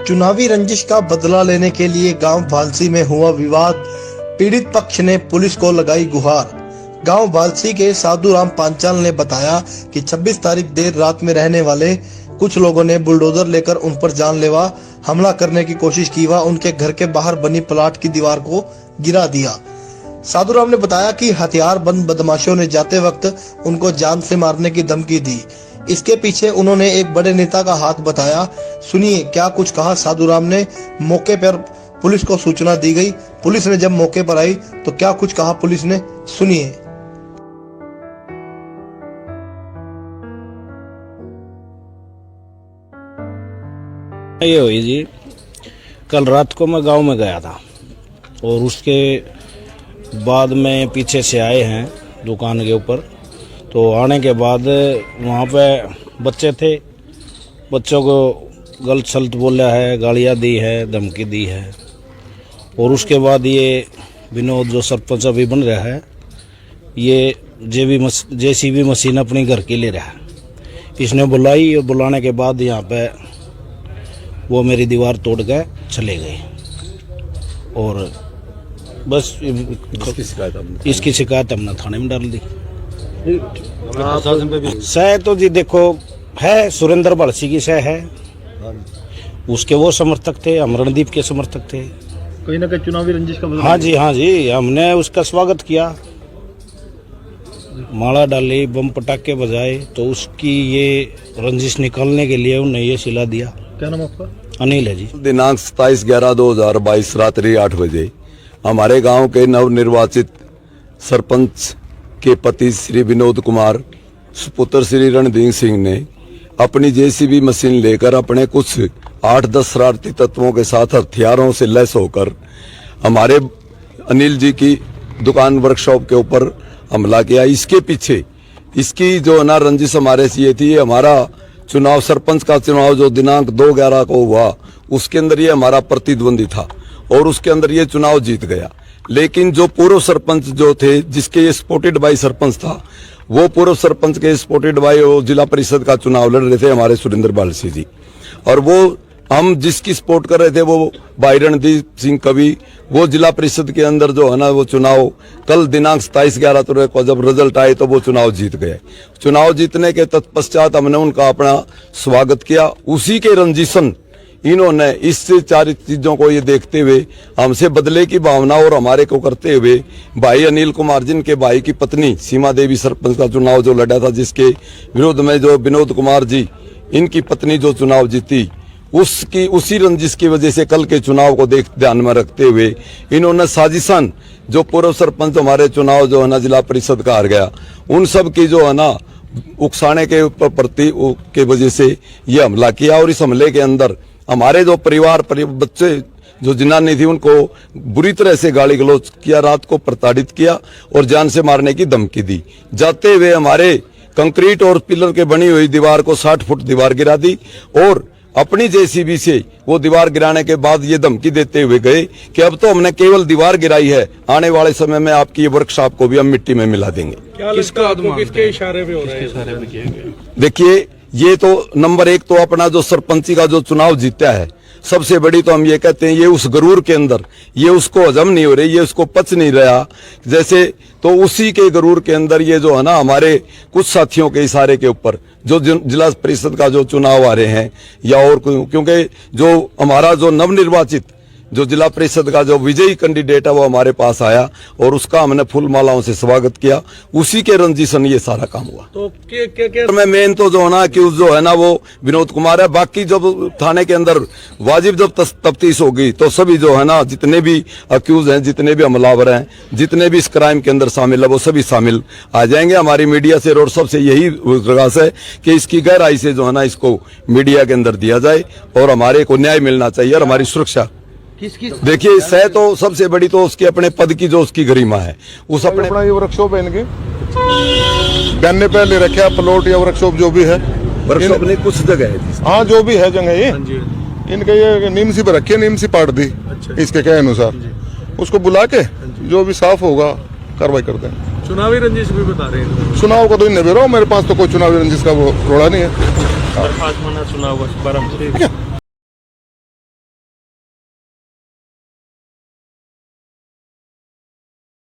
चुनावी रंजिश का बदला लेने के लिए गांव भालसी में हुआ विवाद। पीड़ित पक्ष ने पुलिस को लगाई गुहार। गांव भालसी के साधुराम पांचाल ने बताया कि 26 तारीख देर रात में रहने वाले कुछ लोगों ने बुलडोजर लेकर उन पर जानलेवा हमला करने की कोशिश की व उनके घर के बाहर बनी प्लाट की दीवार को गिरा दिया। साधुराम ने बताया कि हथियारबंद बदमाशों ने जाते वक्त उनको जान से मारने की धमकी दी। इसके पीछे उन्होंने एक बड़े नेता का हाथ बताया। सुनिए क्या कुछ कहा साधुराम ने। मौके पर पुलिस को सूचना दी गई। पुलिस ने जब मौके पर आई तो क्या कुछ कहा पुलिस ने, सुनिए। ये हुई जी, कल रात को मैं गांव में गया था और उसके बाद में पीछे से आए हैं दुकान के ऊपर। तो आने के बाद वहाँ पे बच्चे थे, बच्चों को गलत सलत बोला है, गालियाँ दी है, धमकी दी है। और उसके बाद ये विनोद जो सरपंच अभी बन रहा है, ये जेसीबी मशीन अपनी घर की ले रहा है। इसने बुलाई और बुलाने के बाद यहाँ पे वो मेरी दीवार तोड़ के चले गए। और बस इसकी शिकायत हमने थाने में डाल दी। सह तो जी देखो है, सुरेंद्र भालसी की सह है, उसके वो समर्थक थे, हम रणदीप के समर्थक थे। कहीं ना कहीं चुनावी रंजिश का मतलब। हाँ जी, हमने उसका स्वागत किया, माला डाली, बम पटाखे बजाए, तो उसकी ये रंजिश निकालने के लिए उन्हें ये सिला दिया। क्या नाम आपका? अनिल है जी। दिनांक 27/11/2022 रात्रि 8 बजे हमारे गांव के नवनिर्वाचित सरपंच के पति श्री विनोद कुमार सुपुत्र श्री रणदीप सिंह ने अपनी जेसीबी मशीन लेकर अपने कुछ 8-10 शरारती तत्वों के साथ हथियारों से लैस होकर हमारे अनिल जी की दुकान वर्कशॉप के ऊपर हमला किया। इसके पीछे इसकी जो ना रंजिश हमारे से ये थी, हमारा चुनाव सरपंच का चुनाव जो दिनांक 2/11 को हुआ उसके अंदर ये हमारा प्रतिद्वंदी था और उसके अंदर ये चुनाव जीत गया। लेकिन जो पूर्व सरपंच जो थे, जिसके ये सपोर्टेड बाई सरपंच था, वो पूर्व सरपंच के सपोर्टेड बाई जिला परिषद का चुनाव लड़ रहे थे हमारे सुरेंद्र भालसी जी। और वो हम जिसकी सपोर्ट कर रहे थे वो भाई रणदीप सिंह कवि, वो जिला परिषद के अंदर जो है ना वो चुनाव कल दिनांक 27/11 को जब रिजल्ट आए तो वो चुनाव जीत गए। चुनाव जीतने के तत्पश्चात हमने उनका अपना स्वागत किया। उसी के रंजिशन इन्होंने इस चार चीजों को ये देखते हुए हमसे बदले की भावना और हमारे को करते हुए भाई अनिल कुमार जिनके भाई की पत्नी सीमा देवी सरपंच का चुनाव जो लड़ा था, जिसके विरोध में जो विनोद कुमार जी इनकी पत्नी जो चुनाव जीती, उसकी उसी रंजिश की वजह से कल के चुनाव को ध्यान में रखते हुए इन्होंने साजिशन जो पूर्व सरपंच हमारे चुनाव जो है ना जिला परिषद का हार गया, उन सब की जो है ना उकसाने के प्रति के वजह से ये हमला किया। और इस हमले के अंदर हमारे जो परिवार बच्चे जो जनानी थी उनको बुरी तरह से गाली गलौज किया, रात को प्रताड़ित किया और जान से मारने की धमकी दी। जाते हुए हमारे कंक्रीट और पिलर के बनी हुई दीवार को 60 फुट दीवार गिरा दी और अपनी जेसीबी से वो दीवार गिराने के बाद ये धमकी देते हुए गए कि अब तो हमने केवल दीवार गिराई है, आने वाले समय में आपकी ये वर्कशॉप को भी हम मिट्टी में मिला देंगे। किसके इशारे पे हो रहा है? देखिए, ये तो नंबर 1 तो अपना जो सरपंची का जो चुनाव जीता है, सबसे बड़ी तो हम ये कहते हैं ये उस गरूर के अंदर ये उसको हजम नहीं हो रही, ये उसको पच नहीं रहा जैसे, तो उसी के गरूर के अंदर ये जो है ना हमारे कुछ साथियों के इशारे के ऊपर जो जिला परिषद का जो चुनाव आ रहे हैं या और क्योंकि जो हमारा जो नवनिर्वाचित जो जिला परिषद का जो विजयी कैंडिडेट है वो हमारे पास आया और उसका हमने फूल मालाओं से स्वागत किया। उसी के रंजिशन ये सारा काम हुआ। तो क्या मैं मेन तो जो है ना कि जो है ना वो विनोद कुमार है। बाकी जब थाने के अंदर वाजिब जब तफ्तीश होगी तो सभी जो है ना जितने भी अक्यूज हैं, जितने भी हमलावर हैं, जितने भी इस क्राइम के अंदर शामिल है वो सभी शामिल आ जाएंगे। हमारी मीडिया से और सबसे यही प्रयास है कि इसकी गहराई से जो है ना इसको मीडिया के अंदर दिया जाए और हमारे को न्याय मिलना चाहिए और हमारी सुरक्षा। देखिए, सह तो सबसे बड़ी तो उसके अपने पद की जो उसकी गरिमा है, उस अपने अपना ये वर्कशॉप है इनके बनने पे ले रखे प्लॉट या वर्कशॉप जो भी है, वर्कशॉप ने कुछ जगह है। हाँ, जो भी है जगह ये इनके ये नीम सी पे रखी है, नीम सी पाट दी इसके कहे अनुसार, उसको बुला के जो भी साफ होगा कार्रवाई करते हैं। चुनावी रंजिश भी बता रहे हैं। चुनाव का तो इन मेरे पास तो कोई चुनावी रंजिश का वो रोड़ा नहीं है। चुनाव